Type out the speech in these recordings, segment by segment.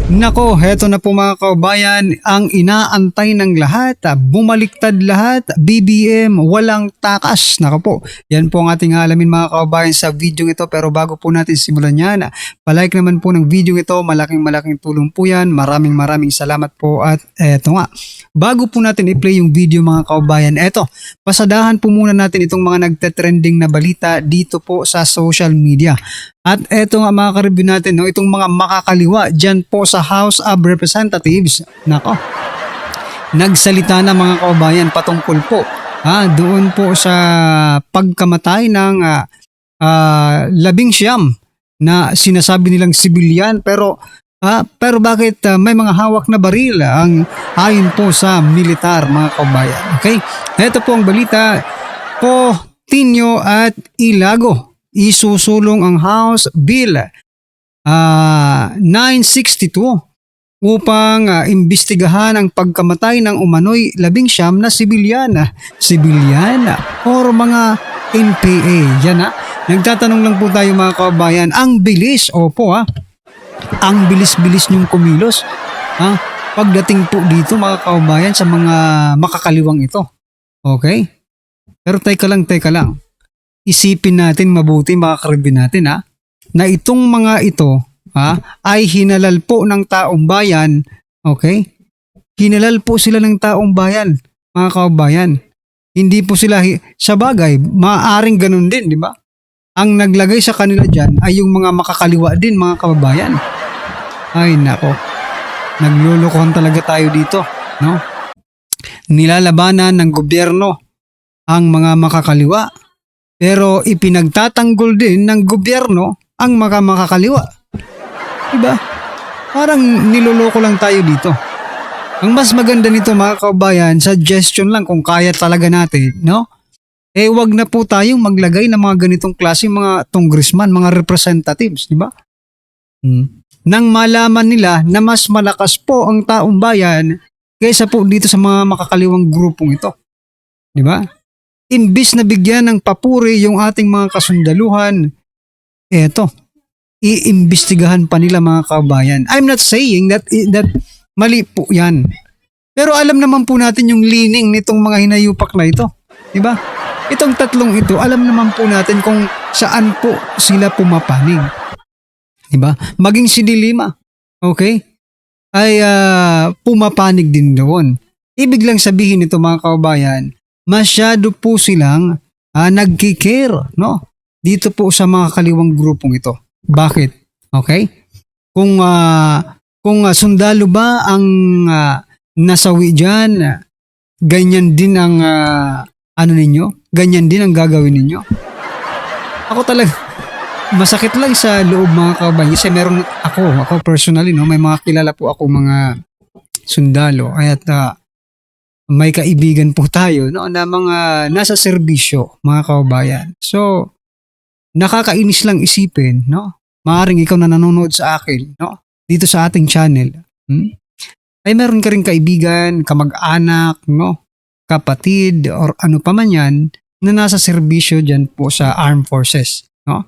Nako, heto na po mga kaubayan, ang inaantay ng lahat, bumaliktad lahat, BBM, walang takas. Nako po, yan po ang ating alamin mga kaubayan sa video ito. Pero bago po natin simulan yan, palike naman po ng video ito, malaking tulong po yan. Maraming salamat po at eto nga. Bago po natin i-play yung video mga kaubayan, eto, pasadahan po muna natin itong mga nagte-trending na balita dito po sa social media. At eto nga mga ka-review natin, no, itong mga makakaliwa dyan po sa House of Representatives. Nako, nagsalita na mga kaubayan patungkol po doon po sa pagkamatay ng 19 na sinasabi nilang sibilyan pero bakit may mga hawak na baril ang ayon po sa militar mga kaubayan. Okay? Ito po ang balita. Coutinho at Ilago, isusulong ang House Bill 962 upang imbestigahan ang pagkamatay ng umano'y 19 na sibilyan or mga NPA. Yan Nagtatanong lang po tayo mga kababayan, ang bilis, opo ang bilis-bilis niyong kumilos pagdating po dito mga kababayan sa mga makakaliwang ito. Okay? Pero teka lang. Isipin natin mabuti mga ka-review natin na itong mga ito ay hinalal po ng taong bayan. Okay? Hinalal po sila ng taong bayan mga kababayan. Hindi po sila sa bagay, maaaring ganun din, di ba? Ang naglagay sa kanila dyan ay yung mga makakaliwa din mga kababayan. Ay nako, naglulukohan talaga tayo dito, no? Nilalabanan ng gobyerno ang mga makakaliwa. Pero ipinagtatanggol din ng gobyerno ang mga makakaliwa. Diba? Parang niloloko lang tayo dito. Ang mas maganda nito mga kaubayan, suggestion lang kung kaya talaga natin, no? Wag na po tayong maglagay ng mga ganitong klase mga congressman, mga representatives, di ba? Nang malaman nila na mas malakas po ang taong bayan kaysa po dito sa mga makakaliwang grupong ito. Di ba? Imbis na bigyan ng papuri yung ating mga kasundaluhan, eto, iimbestigahan pa nila mga kabayan. I'm not saying that mali po yan. Pero alam naman po natin yung leaning nitong mga hinayupak na ito. Diba? Itong tatlong ito, alam naman po natin kung saan po sila pumapanig. Diba? Maging si Dilima, okay? Ay pumapanig din doon. Ibig lang sabihin nito mga kabayan, masyado po silang nagkikare, no? Dito po sa mga kaliwang grupong ito. Bakit? Okay? Kung sundalo ba ang nasawi dyan, ganyan din ang ninyo? Ganyan din ang gagawin ninyo? Ako talaga, masakit lang sa loob mga kabayan. Kasi meron ako personally, no? May mga kilala po ako mga sundalo. At may kaibigan po tayo no na mga nasa serbisyo mga kababayan. So nakakainis lang isipin, no? Maaring ikaw na nanonood sa akin, no? Dito sa ating channel. Ay meron ka ring kaibigan, kamag-anak, no? Kapatid or ano pa man 'yan na nasa serbisyo diyan po sa armed forces, no?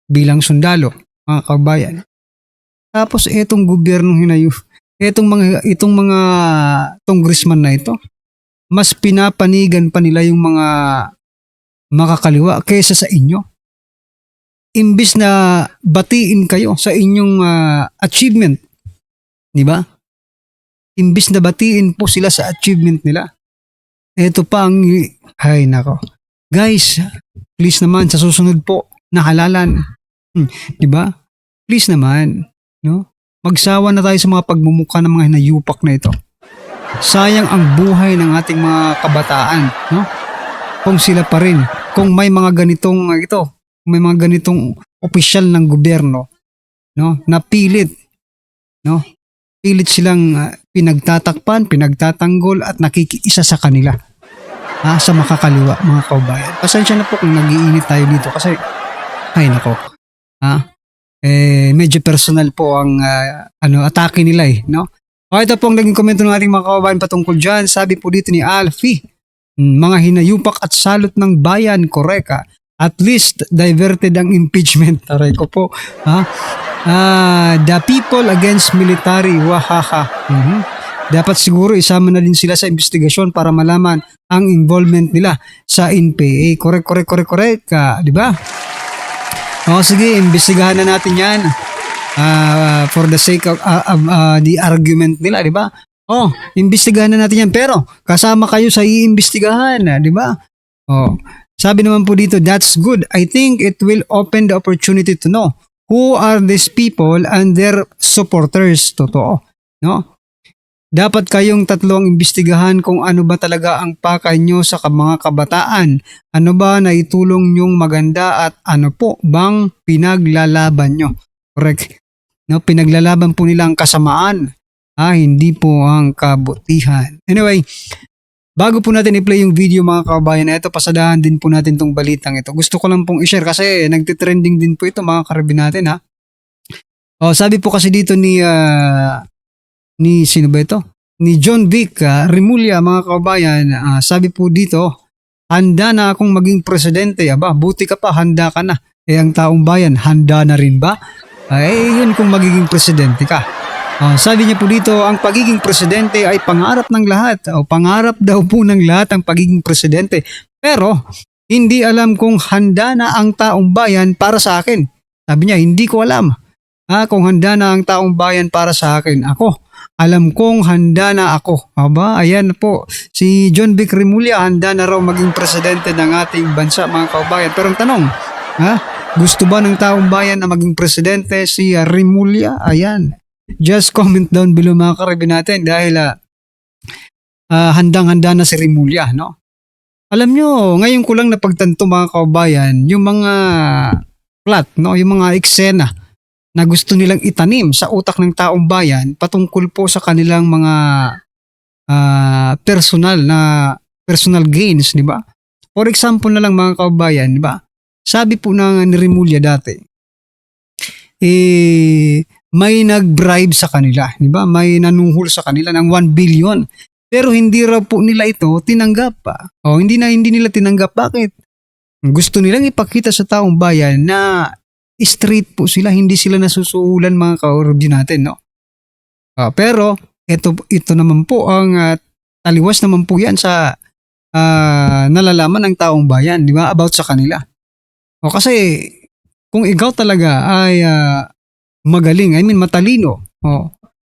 Bilang sundalo, mga kababayan. Tapos etong gobyernong itong mga congressman na ito, mas pinapanigan pa nila yung mga makakaliwa kaysa sa inyo. Imbis na batiin kayo sa inyong achievement, di ba? Imbis na batiin po sila sa achievement nila. Ito pa ang, ay nako. Guys, please naman sa susunod po na halalan, di ba? Please naman, no? Magsawa na tayo sa mga pagmumukha ng mga hinayupak na ito. Sayang ang buhay ng ating mga kabataan, no? Kung sila pa rin, kung may mga ganitong may mga ganitong opisyal ng gobyerno, no, na pilit silang pinagtatakpan, pinagtatanggol at nakikiisa sa kanila. Sa makakaliwa, mga kaubayan. Pasensya na po kung nag-iinit tayo dito kasi ay nako. Medyo personal po ang atake nila no? O ito po ang naging komento ng ating mga kababayan patungkol dyan. Sabi po dito ni Alfie, mga hinayupak at salot ng bayan, koreka. At least diverted ang impeachment. Taray ko po. The people against military, wahaha. Dapat siguro isama na din sila sa investigasyon para malaman ang involvement nila sa NPA. Correct, di ba? O sige, imbestigahan na natin yan. For the sake of the argument nila, di ba? Imbestigahan na natin yan. Pero, kasama kayo sa iimbestigahan, di ba? Sabi naman po dito, that's good. I think it will open the opportunity to know who are these people and their supporters. Totoo, no? Dapat kayong tatlong imbestigahan kung ano ba talaga ang pakay nyo sa mga kabataan. Ano ba na itulong nyong maganda at ano po bang pinaglalaban nyo? Correct. No, pinaglalaban po nila ang kasamaan. Hindi po ang kabutihan. Anyway, bago po natin i-play yung video mga kababayan, ito pasadahan din po natin tong balitang ito. Gusto ko lang pong i-share kasi nagtitrending din po ito mga karabin natin ha. Sabi po kasi dito ni sino ba ito? Ni John Vic Remulla mga kababayan, sabi po dito, handa na akong maging presidente. Buti ka pa, handa ka na. Ang taong bayan, handa na rin ba? Yun kung magiging presidente ka. Sabi niya po dito, ang pagiging presidente ay pangarap ng lahat. Pangarap daw po ng lahat ang pagiging presidente. Pero, hindi alam kung handa na ang taong bayan para sa akin. Sabi niya, hindi ko alam kung handa na ang taong bayan para sa akin. Ako, alam kong handa na ako. Ayan po. Si John Vic Remulla, handa na raw maging presidente ng ating bansa mga kababayan. Pero ang tanong, gusto ba ng taong bayan na maging presidente si Remulla? Ayan. Just comment down below mga karibin natin dahil handang-handa na si Remulla, no? Alam nyo, ngayon ko lang napagtanto mga kababayan, yung mga plot, no? Yung mga eksena na gusto nilang itanim sa utak ng taong bayan patungkol po sa kanilang mga personal gains, di ba? For example na lang mga kababayan, di ba? Sabi po ng ni Remulla dati, may nag-bribe sa kanila, di ba? May nanuhol sa kanila ng 1 billion. Pero hindi raw po nila ito tinanggap pa. Hindi nila tinanggap. Bakit? Gusto nilang ipakita sa taong bayan na straight po sila, hindi sila nasusuhulan mga kaorobyo natin, no? Pero ito naman po ang taliwas naman po yan sa nalalaman ng taong bayan, di ba? About sa kanila. Kasi kung ikaw talaga ay magaling, matalino,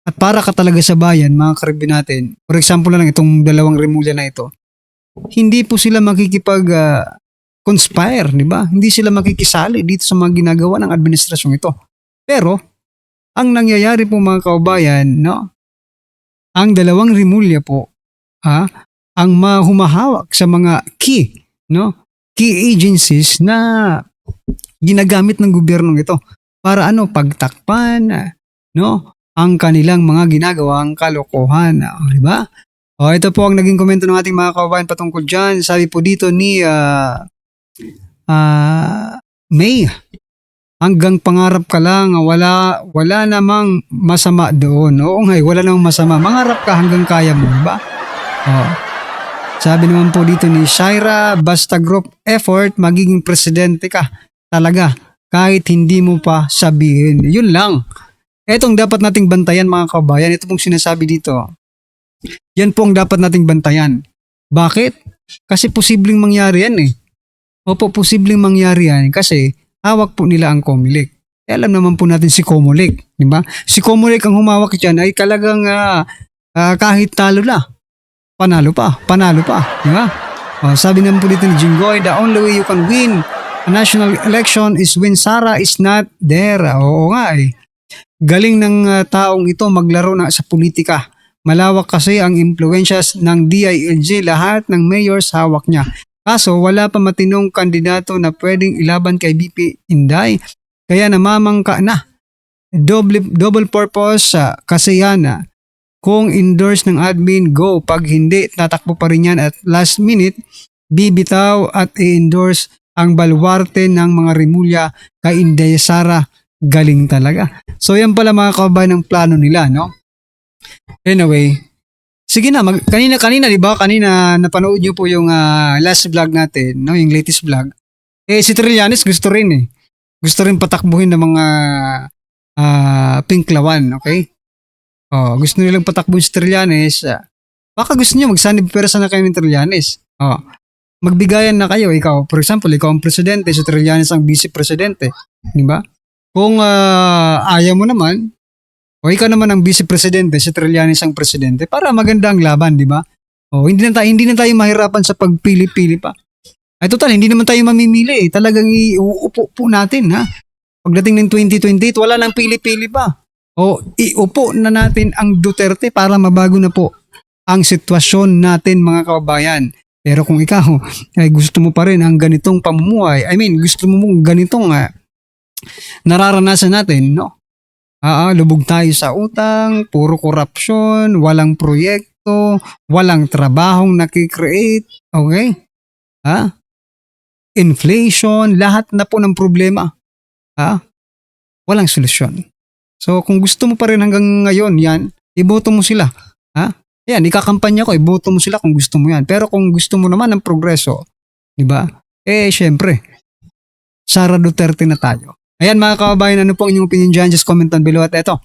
at para ka talaga sa bayan, mga karibin natin, for example na lang itong dalawang Remulla na ito, hindi po sila conspire, di ba? Hindi sila makikisali dito sa mga ginagawa ng administrasyong ito. Pero, ang nangyayari po mga kababayan, no? Ang dalawang Remulla po, ang humahawak sa mga key agencies na ginagamit ng gobyernong ito para pagtakpan, no? Ang kanilang mga ginagawang kalokohan, di ba? Ito po ang naging komento ng ating mga kababayan patungkol dyan. Sabi po dito ni May, hanggang pangarap ka lang, wala namang masama doon. Oo nga, wala namang masama. Mangarap ka hanggang kaya mo, diba? Sabi naman po dito ni Shaira, basta group effort, magiging presidente ka talaga kahit hindi mo pa sabihin. Yun lang. Etong dapat nating bantayan mga kabayan. Ito pong sinasabi dito. Yan po ang dapat nating bantayan. Bakit? Kasi posibleng mangyari yan eh. Opo, posibleng mangyari yan kasi hawak po nila ang COMELEC. Alam naman po natin si COMELEC, di ba? Si COMELEC ang humawak dyan ay talagang kahit talo na, panalo pa, di ba? Sabi naman po dito ni Jinggoy, the only way you can win a national election is when Sara is not there. Oo nga eh. Galing ng taong ito maglaro na sa politika. Malawak kasi ang impluensyas ng DILG, lahat ng mayors hawak niya. Kaso wala pa matinong kandidato na pwedeng ilaban kay BP Inday. Kaya namamangka na. Double purpose kasi yan. Kung endorse ng admin, go. Pag hindi, tatakbo pa rin yan at last minute, bibitaw at i-endorse ang baluarte ng mga Remulla kay Inday Sara. Galing talaga. So yan pala mga kababayan ng plano nila, no? Anyway, sige na, kanina, di ba? Kanina napanood nyo po yung last vlog natin, no? Yung latest vlog. Si Trillanes gusto rin eh. Gusto rin patakbuhin ng mga Pinklawan, okay? Oh, gusto nilang patakbo si Trillanes. Baka gusto niyo magsanib pwersa na kayo ni Trillanes. Oh, magbigayan na kayo. Ikaw, for example, ikaw ang presidente, si Trillanes ang vice presidente. Di ba? Kung ayaw mo naman, o ikaw naman ang vice presidente, si Trillanes ang presidente, para maganda ang laban, di ba? O, hindi na tayo mahirapan sa pagpili-pili pa. Ay, total, hindi naman tayo mamimili. Talagang iuupo po natin, ha? Pagdating ng 2028, wala nang pili-pili pa. O, iupo na natin ang Duterte para mabago na po ang sitwasyon natin, mga kababayan. Pero kung ikaw ay gusto mo pa rin ang ganitong pamumuhay, gusto mo mong ganitong nararanasan natin, no? Lubog tayo sa utang, puro korupsyon, walang proyekto, walang trabahong nakikreate, okay? Inflation, lahat na po ng problema. Walang solusyon. So kung gusto mo pa rin hanggang ngayon, yan, iboto mo sila. Yan, ikakampanya ko, iboto mo sila kung gusto mo yan. Pero kung gusto mo naman ng progreso, di ba? Syempre, Sara Duterte na tayo. Ayan mga kababayan, ano po ang inyong opinion dyan? Just comment down below at eto.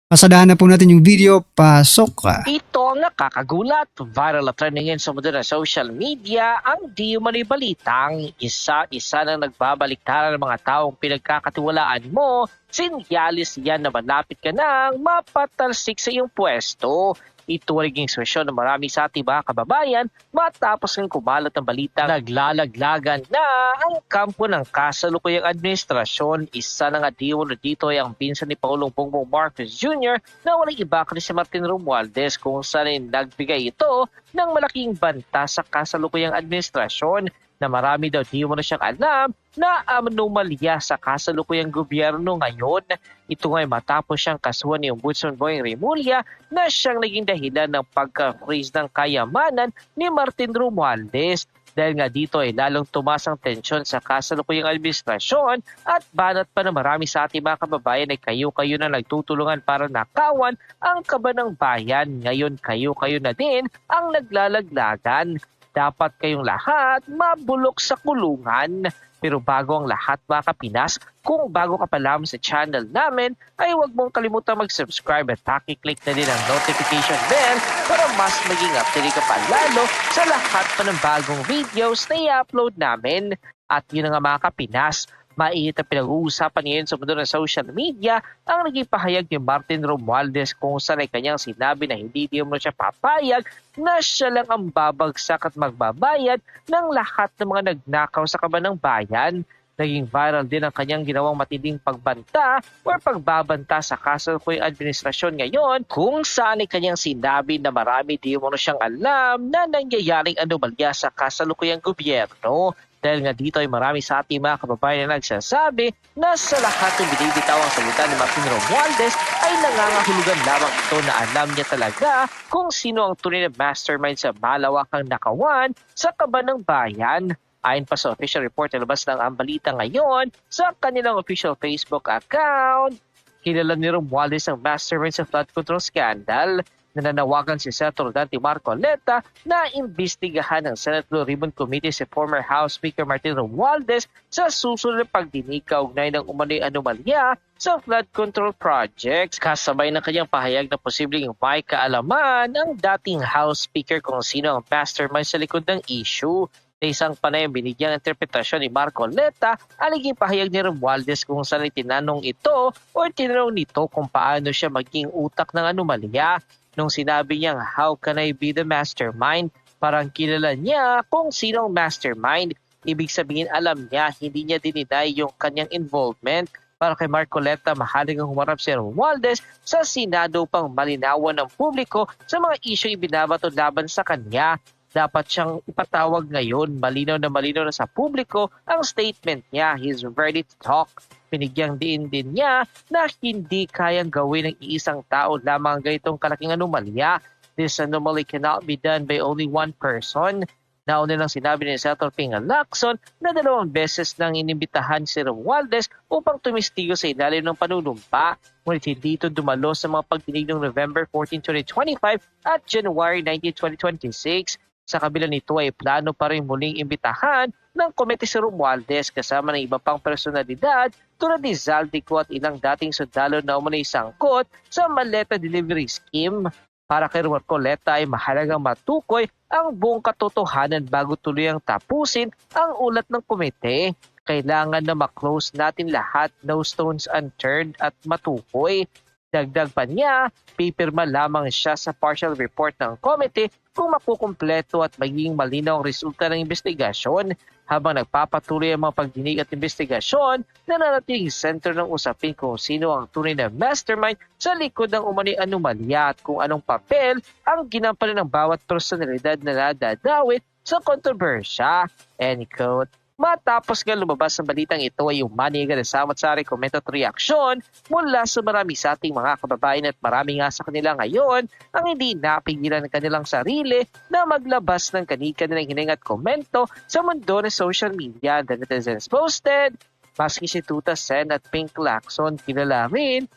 Pasadahan na po natin yung video. Pasok. Ito ang nakakagulat. Viral at trending sa mundo ng social media ang di umano'y balitang isa-isa nang nagbabaliktaran ng mga taong pinagkakatiwalaan mo. Sinyalis yan na malapit ka nang mapatalsik sa iyong pwesto. Ito ang naging ekspresyon ng marami sa ating mga kababayan matapos ng kumalat ng balita naglalaglagan na ang kampo ng kasalukuyang administrasyon. Isa na nga dito ay ang pinsan ni Pangulong Bongbong Marcos Jr. na walang iba kundi si Martin Romualdez kung saan nagbigay ito ng malaking banta sa kasalukuyang administrasyon na marami daw di mo na siyang alam na anomalya sa kasalukuyang gobyerno ngayon. Ito nga'y matapos siyang kasuhan ni Ombudsman Boying Remulla na siyang naging dahilan ng pagka-freeze ng kayamanan ni Martin Romualdez. Dahil nga dito ay lalong tumaas ang tensyon sa kasalukuyang administrasyon at banat pa na marami sa ating mga kababayan ay kayo-kayo na nagtutulungan para nakawan ang kaba ng bayan. Ngayon kayo-kayo na din ang naglalaglagan. Dapat kayong lahat mabulok sa kulungan. Pero bago ang lahat mga kapinas, kung bago ka pa lamang sa channel namin, ay huwag mong kalimutan mag-subscribe at pakiclick na din ang notification bell para mas maging updated ka pa lalo sa lahat pa ng bagong videos na i-upload namin. At yun nga mga kapinas, mainit ang pinag-uusapan ngayon sa mundo ng social media ang naging pahayag ni Martin Romualdez kung saan ay kanyang sinabi na hindi mo siya papayag na siya lang ang babagsak at magbabayad ng lahat ng mga nagnakaw sa kaban ng bayan. Naging viral din ang kanyang ginawang matinding pagbanta o pagbabanta sa kasalukuyang administrasyon ngayon kung saan ay kanyang sinabi na marami di mo siyang alam na nangyayaring anomalya sa kasalukuyang gobyerno. Dahil nga dito ay marami sa ating mga kababayan na nagsasabi na sa lahat ng binibitaw ang salita ni Martin Romualdez ay nangangahulugan lamang ito na alam niya talaga kung sino ang tunay na mastermind sa malawakang nakawan sa kaban ng bayan. Ayon pa sa official report na labas ng ang balita ngayon sa kanilang official Facebook account, kilala ni Romualdez ang mastermind sa flood control scandal. Nananawagan si Senator Dante Marcoleta na imbestigahan ng Senate Blue Ribbon Committee si former House Speaker Martin Romualdez sa susunod na pagdinig kaugnay ng umano'y anomalya sa flood control projects. Kasabay ng kanyang pahayag na posibleng may kaalaman ang dating House Speaker kung sino ang mastermind sa likod ng issue. Sa isang panayang binigyang interpretasyon ni Marcoleta, aliging pahayag ni Romualdez kung saan tinanong ito o tinanong nito kung paano siya maging utak ng anomalya. Nung sinabi niyang, "How can I be the mastermind?" Parang kilala niya kung sino ang mastermind. Ibig sabihin alam niya, hindi niya dininay yung kanyang involvement. Para kay Marcoleta, mahalagang humarap si Romualdez sa Senado upang malinawan ng publiko sa mga isyu ibinabato laban sa kanya. Dapat siyang ipatawag ngayon. Malinaw na sa publiko ang statement niya. He's ready to talk. Pinigyang diin din niya na hindi kayang gawin ng iisang tao lamang ganitong kalaking anomalya. This anomaly cannot be done by only one person. Nauna lang sinabi ni Senator Ping Lacson na 2 beses nang inimbitahan si Romualdez upang tumistigo sa ilalim ng panunumpa. Ngunit hindi ito dumalo sa mga pagdinig noong November 14, 2025 at January 19, 2026. Sa kabila nito ay plano pa rin muling imbitahan ng komite si Romualdez kasama ng iba pang personalidad tulad ni Zaldico at ilang dating sundalo na umunay sangkot sa maleta delivery scheme. Para kay Marcoleta ay mahalagang matukoy ang buong katotohanan bago tuluyang tapusin ang ulat ng komite. Kailangan na maklose natin lahat, no stones unturned at matukoy. Dagdag pa niya, pipirma lamang siya sa partial report ng komite kung makukumpleto at magiging malinaw ang resulta ng investigasyon. Habang nagpapatuloy ang mga pagdinig at investigasyon, nananatiling center ng usapin kung sino ang tunay na mastermind sa likod ng umano'y anomalya at kung anong papel ang ginampanan ng bawat personalidad na nadadawit sa kontrobersya. End quote. Matapos nga lumabas ang balitang ito ay umani agad sa samot-sari komento at reaksyon mula sa marami sa ating mga kababayan at marami nga sa kanila ngayon ang hindi napigilan ng kanilang sarili na maglabas ng kanilang hininga at komento sa mundo ng social media. The netizens posted, maski si Tuta Sen at Pink Lacson kilala rin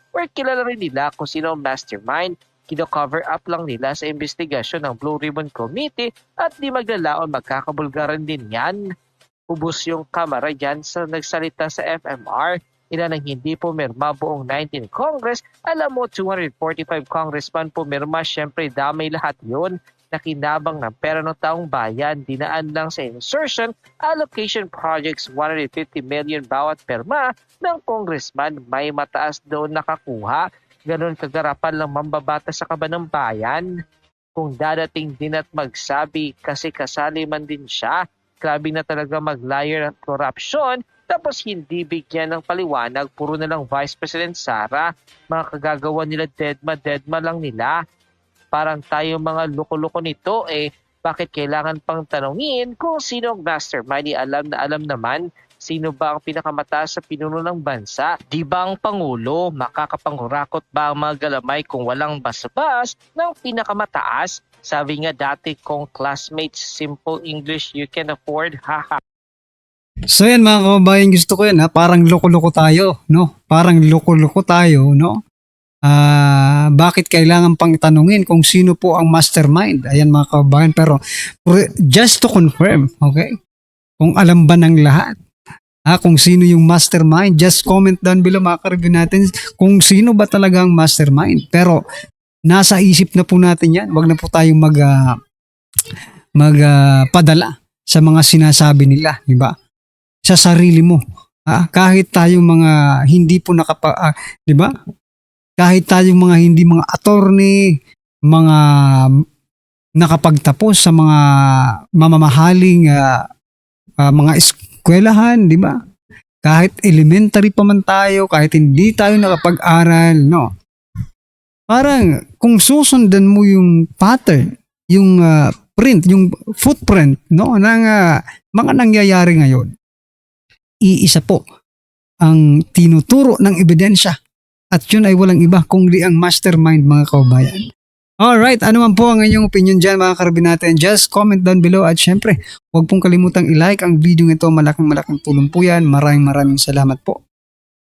nila kung sino ang mastermind. Kino-cover up lang nila sa investigasyon ng Blue Ribbon Committee at di maglalaon magkakabulgaran din yan. Ubus yung kamera dyan sa nagsalita sa FMR. Ilan ang hindi pumirma buong 19 Congress. Alam mo, 245 congressman pumirma. Siyempre, damay lahat yun. Nakinabang ng pera ng taong bayan. Dinaan lang sa insertion, allocation projects, 150 million bawat perma ng congressman. May mataas doon nakakuha. Ganon kagarapan lang mambabata sa kaba ng bayan. Kung dadating din at magsabi kasi kasali man din siya, grabe na talaga mag-liar at corruption tapos hindi bigyan ng paliwanag, puro na lang Vice President Sara. Mga kagagawa nila deadma lang nila. Parang tayo mga loko-loko nito bakit kailangan pang tanongin kung sino ang mastermind? Alam na alam naman sino ba ang pinakamataas sa pinuno ng bansa. Di ba ang Pangulo? Makakapanghurakot ba ang mga galamay kung walang basbas ng pinakamataas? Sabi nga dati kong classmates, simple English you can afford, haha. So yan mga kababayan, gusto ko yan parang loko-loko tayo, no? Parang loko-loko tayo, no? Bakit kailangan pang tanungin kung sino po ang mastermind? Ayan mga kababayan, pero just to confirm, okay? Kung alam ba ng lahat, kung sino yung mastermind, just comment down below mga ka-review natin kung sino ba talaga ang mastermind. Pero nasa isip na po natin yan. Huwag na po tayong padala sa mga sinasabi nila, di ba? Sa sarili mo. Kahit tayong mga hindi po di ba? Kahit tayong mga hindi mga attorney, mga nakapagtapos sa mga mamamahaling mga eskwelahan, di ba? Kahit elementary pa man tayo, kahit hindi tayo nakapag-aral, no? Parang kung susundan mo yung pattern, yung print, yung footprint, no, ng mga nangyayari ngayon, iisa po ang tinuturo ng ebidensya at yun ay walang iba kundi ang mastermind mga kababayan. Alright, ano man po ang inyong opinion dyan mga ka-review natin, just comment down below at syempre, huwag pong kalimutang i-like ang video ito, malaking tulong po yan. Maraming salamat po.